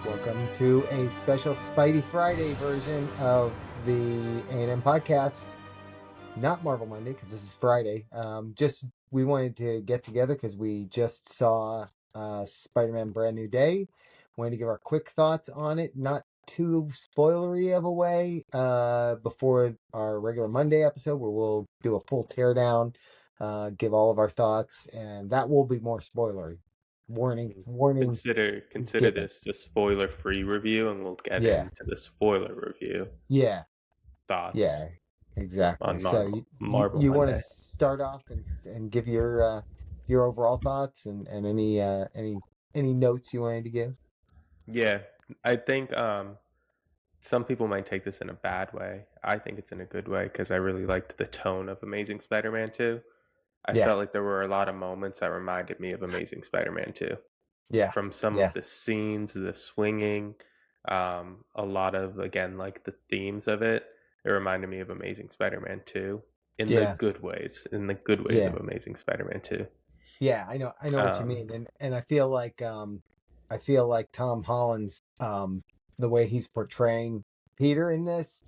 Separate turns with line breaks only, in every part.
Welcome to a special Spidey Friday version of the A&M podcast. Not Marvel Monday, because this is Friday. Just we wanted to get together because we just saw Spider-Man Brand New Day. Wanted to give our quick thoughts on it, not too spoilery of a way, before our regular Monday episode where we'll do a full teardown, give all of our thoughts, and that will be more spoilery. Warning is
Consider
given.
this a spoiler-free review, and we'll get
Yeah,
into the spoiler review
yeah.
thoughts
Yeah, exactly.
on
So
Marvel
you want to
Monday.
start off and give your overall thoughts and any notes you wanted to give?
Yeah, I think some people might take this in a bad way. I think it's in a good way because I really liked the tone of Amazing Spider-Man 2. I
Yeah,
felt like there were a lot of moments that reminded me of Amazing Spider-Man 2.
yeah,
From some
yeah,
of the scenes, the swinging, a lot of, again, like the themes of it. It reminded me of Amazing Spider-Man 2
yeah,
in the good ways of
yeah,
Amazing Spider-Man 2.
yeah. I know what you
Um,
mean, and I feel like Tom Holland's the way he's portraying Peter in this.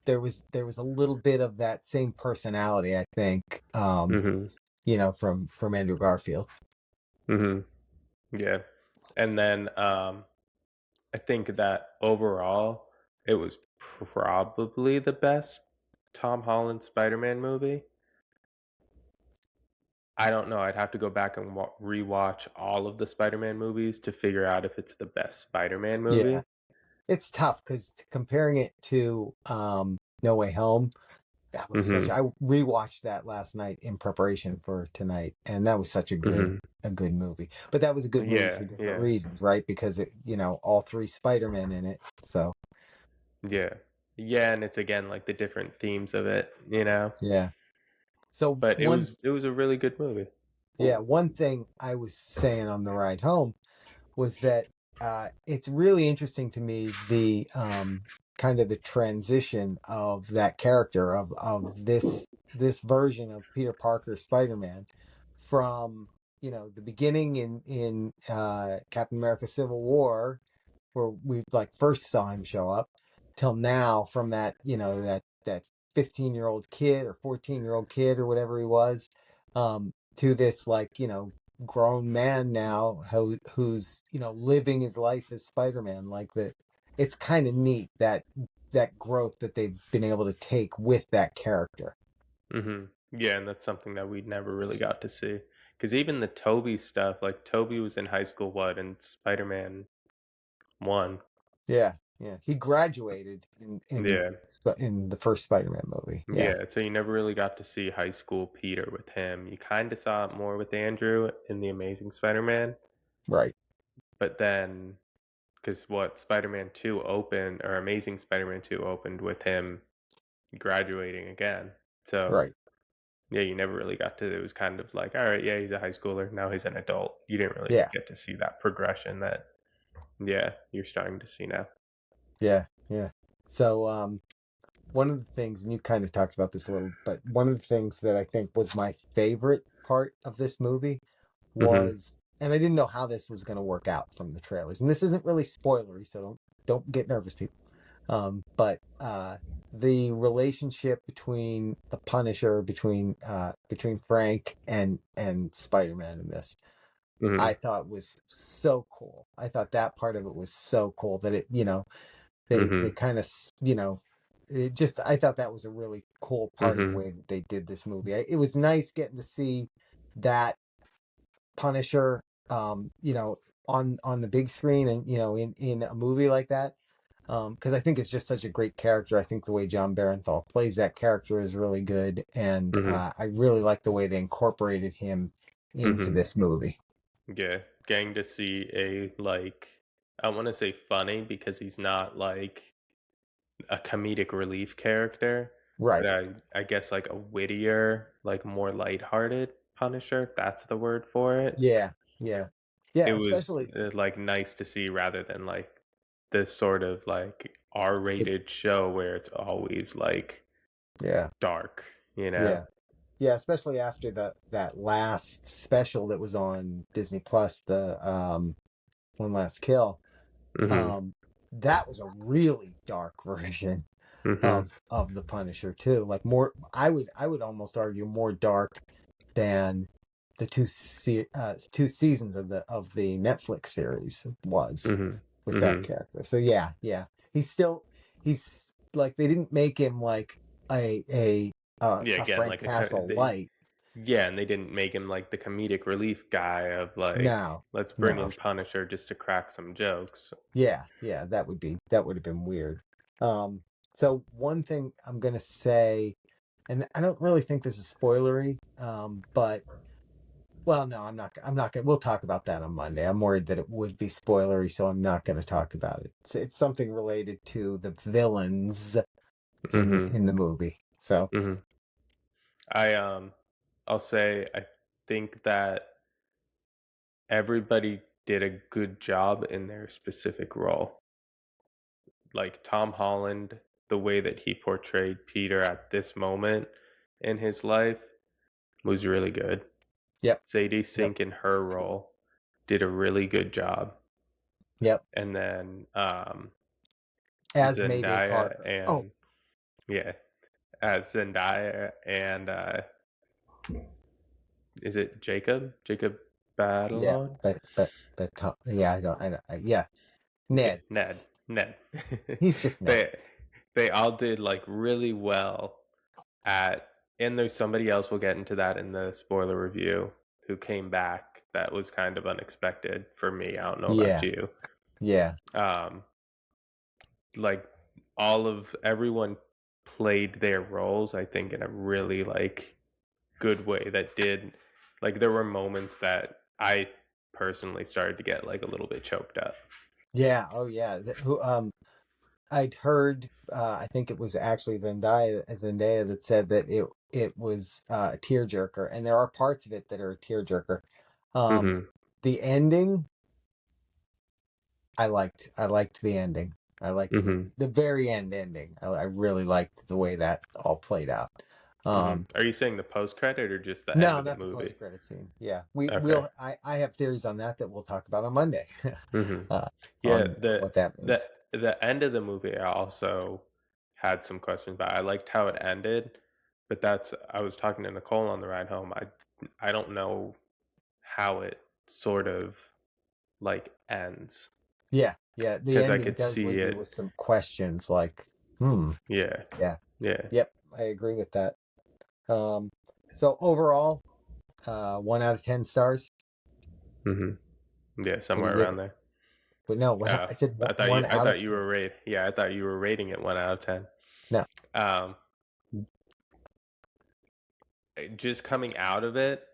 There was a little bit of that same personality, I think.
mhm,
From Andrew Garfield.
mhm, yeah. And then I think that overall, it was probably the best Tom Holland Spider-Man movie. I don't know. I'd have to go back and rewatch all of the Spider-Man movies to figure out if it's the best Spider-Man
Yeah.
movie.
It's tough because comparing it to No Way Home, that was such.
Mhm.
I rewatched that last night in preparation for tonight, and that was such
Mhm.
a good movie. But that was a good movie
Yeah,
for different
yeah.
reasons, right? Because all three Spider-Men in it. So
Yeah. Yeah, and it's again like the different themes of it.
yeah. So
But it was a really good movie.
one thing I was saying on the ride home was that it's really interesting to me the kind of the transition of that character of this version of Peter Parker Spider-Man from the beginning in Captain America Civil War where we like first saw him show up till now from that that 15-year-old kid or 14-year-old kid or whatever he was to this like grown man now who's living his life as Spider-Man like that. It's kind of neat that growth that they've been able to take with that character.
Yeah, and that's something that we never really got to see. Because even the Toby stuff, like Toby was in high school, what, in Spider-Man 1?
Yeah, yeah, he graduated
Yeah.
in the first Spider-Man movie. Yeah,
Yeah, so you never really got to see high school Peter with him. You kind of saw it more with Andrew in The Amazing Spider-Man,
right,
but then, because what, Spider-Man 2 opened, or Amazing Spider-Man 2 opened with him graduating again. So,
right.
yeah, you never really got to, it was kind of like, all right, yeah, he's a high schooler, now he's an adult. You didn't really
Yeah,
get to see that progression that, yeah, you're starting to see now.
yeah, yeah. So one of the things, and you kind of talked about this a little, but one of the things that I think was my favorite part of this movie
Hmm.
was, and I didn't know how this was going to work out from the trailers, and this isn't really spoilery, so don't get nervous, people. But the relationship between the Punisher, between Frank and Spider-Man in this,
Hmm.
I thought was so cool. I thought that part of it was so cool that it, they
Hmm.
kind of, it just, I thought that was a really cool part of the
Hmm.
way that they did this movie. It was nice getting to see that Punisher, on the big screen and in a movie like that. Because I think it's just such a great character. I think the way John Barenthal plays that character is really good, and
Hmm.
I really like the way they incorporated him into
Hmm.
this movie.
Yeah, getting to see a, like, I want to say funny because he's not like a comedic relief character, but
Right.
I guess like a wittier, like more lighthearted Punisher, if that's the word for it.
Yeah. Yeah. Yeah.
It was
Especially.
like nice to see rather than like this sort of like R-rated show where it's always like
Yeah.
dark, you know?
Yeah. Yeah. Especially after that last special that was on Disney Plus, the One Last Kill.
Mhm.
um, that was a really dark version
Mhm.
of the Punisher too. Like more, I would almost argue more dark than the two seasons of the Netflix series was
Mhm.
with that
Mhm.
character. So yeah, yeah, he's still he's like they didn't make him like
Yeah,
a
again,
Frank
like
Castle
they
light.
yeah, and they didn't make him like the comedic relief guy of like,
No,
let's bring
no,
in Punisher just to crack some jokes.
yeah, yeah, that would have been weird. Um, so one thing I'm gonna say, and I don't really think this is spoilery, but well, no, I'm not. I'm not gonna. We'll talk about that on Monday. I'm worried that it would be spoilery, so I'm not going to talk about it. It's something related to the villains
Mhm.
in the movie. So
Mhm. I I'll say I think that everybody did a good job in their specific role. Like Tom Holland, the way that he portrayed Peter at this moment in his life was really good.
yep,
Sadie
yep,
Sink in her role did a really good job.
yep.
And then
As Mayday
Zendaya
Parker. Oh
and yeah, Zendaya and is it Jacob? Jacob
yeah,
Batalon?
yeah, yeah.
Yeah,
Ned.
Ned. Ned.
He's just Ned.
they they all did like really well at, and there's somebody else, we'll get into that in the spoiler review, who came back that was kind of unexpected for me. I don't know about
Yeah,
you.
yeah,
Um like all of everyone played their roles, I think, in a really like good way that did, like there were moments that I personally started to get like a little bit choked up.
yeah. Oh yeah. Who I'd heard. I think it was actually Zendaya that said that it was a tearjerker, and there are parts of it that are a tearjerker. Um,
Mhm.
the ending, I liked the ending. I liked
Mhm.
the very end ending. I really liked the way that all played out.
Mhm.
Um,
Are you saying the post credit or just the end
no,
of the
not the post
movie?
credit scene. Yeah,
Okay.
I have theories on that we'll talk about on Monday.
Mhm.
uh,
Yeah,
on what that
the
means.
the end of the movie I also had some questions about. I liked how it ended, but that's, I was talking to Nicole on the ride home. I don't know how it sort of like ends,
Yeah, yeah. The
because I
ending
could
does
see
leave you with
it.
some questions like, hmm,
Yeah.
yeah,
Yeah.
yep, I agree with that. Um, so overall, 1 out of 10 stars.
Mhm. Yeah,
What do you
somewhere
give
around
it?
there.
But no, I said one
I
out of
thought you
10.
were yeah, I thought you were rating it 1 out of 10.
No,
Um just coming out of it,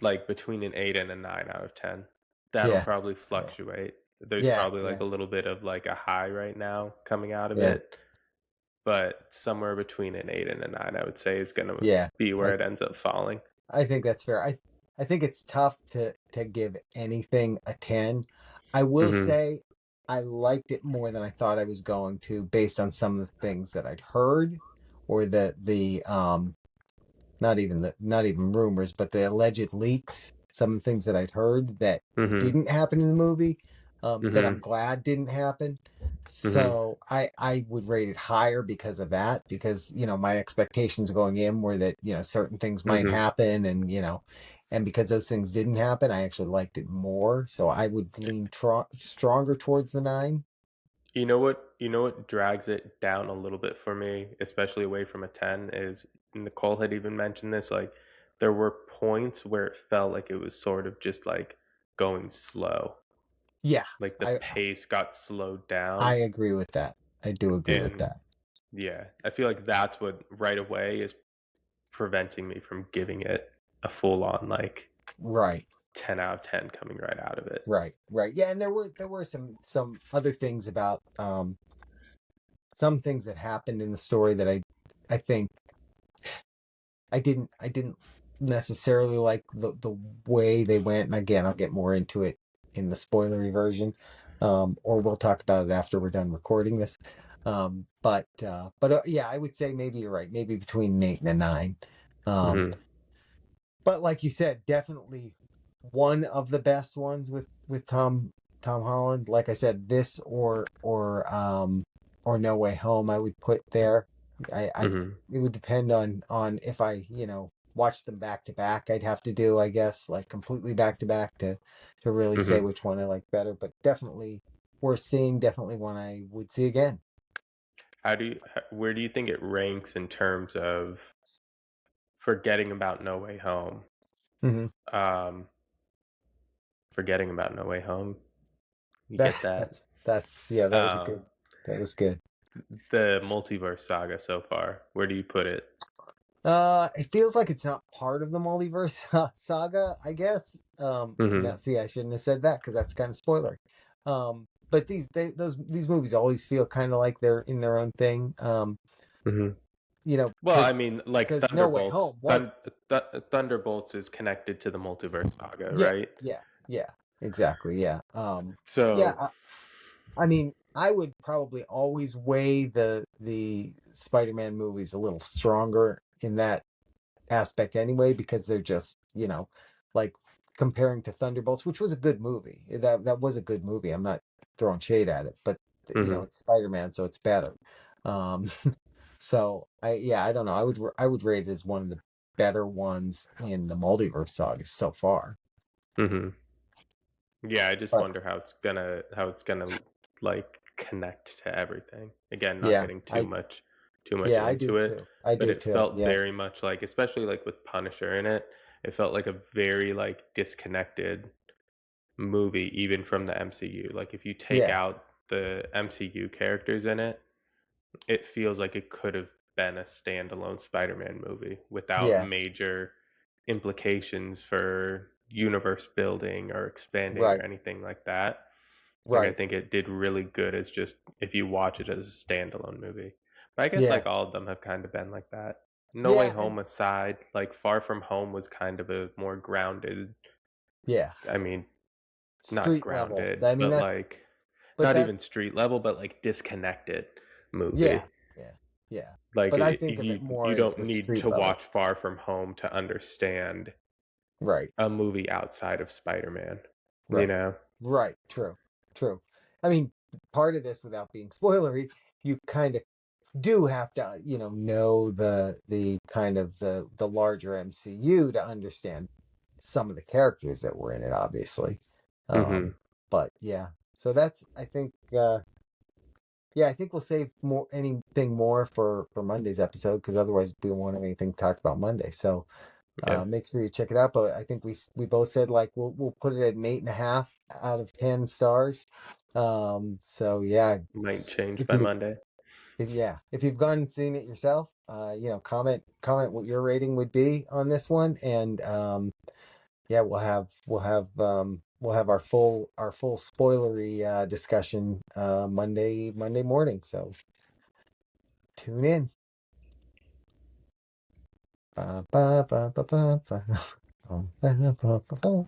like between an 8 and a 9 out of 10. That'll
yeah,
probably
yeah,
fluctuate. There's
yeah,
probably like
yeah,
a little bit of like a high right now coming out of
yeah,
it, but somewhere between an 8 and a 9 I would say is going to
yeah.
be where
I
it ends up falling.
I think that's fair. I think it's tough to give anything a 10. I will
Mhm.
say I liked it more than I thought I was going to based on some of the things that I'd heard or the not even rumors, but the alleged leaks, some things that I'd heard that
Mhm.
didn't happen in the movie, that I'm
Mhm.
glad didn't happen.
Mhm.
So I would rate it higher because of that, because my expectations going in were that certain things might
Mhm.
happen, and and because those things didn't happen, I actually liked it more. So I would lean stronger towards the 9.
You know what drags it down a little bit for me, especially away from a 10, is Nicole had even mentioned this, like there were points where it felt like it was sort of just like going slow.
Yeah,
Like the
I
pace got slowed
I
down.
agree with that. I do agree with
And
that.
yeah, I feel like that's what right away is preventing me from giving it a full on like
Right.
10 out of 10 coming right out of it.
Right, right. Yeah, and there were some other things about some things that happened in the story that I think I didn't necessarily like the way they went. And again, I'll get more into it in the spoilery version. Or we'll talk about it after we're done recording this. But yeah, I would say maybe you're right. Maybe between an 8 and a 9. Um,
Mhm.
but like you said, definitely one of the best ones with Tom Holland. Like I said, this or No Way Home I would put there. I
Mhm.
it would depend on if I, watch them back to back. I'd have to do, I guess, like completely back to back to really say
Mhm.
which one I like better, but definitely worth seeing, definitely one I would see again.
Where do you think it ranks in terms of forgetting about No Way Home?
Hmm.
Um, forgetting about No Way Home. You
That
get that?
that's yeah,
Um,
that was good.
the multiverse saga so far. Where do you put it?
It feels like it's not part of the multiverse saga, I guess. Now
Mhm.
see, I shouldn't have said that because that's kind of spoiler. But these movies always feel kind of like they're in their own thing.
Mhm.
You know,
Well, I mean, like
No Way
Thunderbolts.
Home wasn't.
Thunderbolts is connected to the multiverse saga,
Yeah,
right?
yeah, yeah, exactly. Yeah. Yeah.
So,
I mean, I would probably always weigh the Spider-Man movies a little stronger in that aspect anyway, because they're just, like comparing to Thunderbolts, which was a good movie. That was a good movie. I'm not throwing shade at it, but
mhm.
it's Spider-Man, so it's better. Um, so I don't know. I would rate it as one of the better ones in the multiverse saga so far.
Mhm. Yeah, I just
But
wonder how it's gonna like connect to everything. Again, not
yeah,
getting
I
too much
yeah, I do
into it,
too. I
but
do
it
too.
felt
Yeah.
very much like, especially like with Punisher in it, it felt like a very like disconnected movie even from the MCU. Like if you take
Yeah.
out the MCU characters in it, it feels like it could have been a standalone Spider-Man movie without
Yeah.
major implications for universe building or expanding or
Right.
anything like that. Like I
Right.
think it did really good as just if you watch it as a standalone movie. But I guess
Yeah.
like all of them have kind of been like that. No Way
Yeah, and
Home aside, like Far From Home was kind of a more grounded,
yeah.
I mean, not
Street level.
grounded,
I mean,
but like
but
not even
that's
street level, but like disconnected movie.
yeah, yeah, yeah.
Like
But I think of it
you
more as
don't
the
need
street
to
level.
watch Far From Home to understand
Right,
a movie outside of Spider-Man, you
right,
know?
right. True, true. I mean, part of this, without being spoilery, you kind of do have to, know the kind of the larger MCU to understand some of the characters that were in it, obviously.
Hmm.
But yeah, so that's I think. Yeah, I think we'll save more anything more for Monday's episode because otherwise we won't have anything to talk about Monday. So
Yeah.
make sure you check it out. But I think we both said like we'll put it at an 8.5 out of 10 stars. So yeah,
Might change
if
by
you
Monday.
if you've gone and seen it yourself, comment what your rating would be on this one, and yeah, we'll have our full spoilery discussion Monday morning. So tune in. Ba, ba, ba, ba, ba, ba. Ba, ba, ba, ba, ba.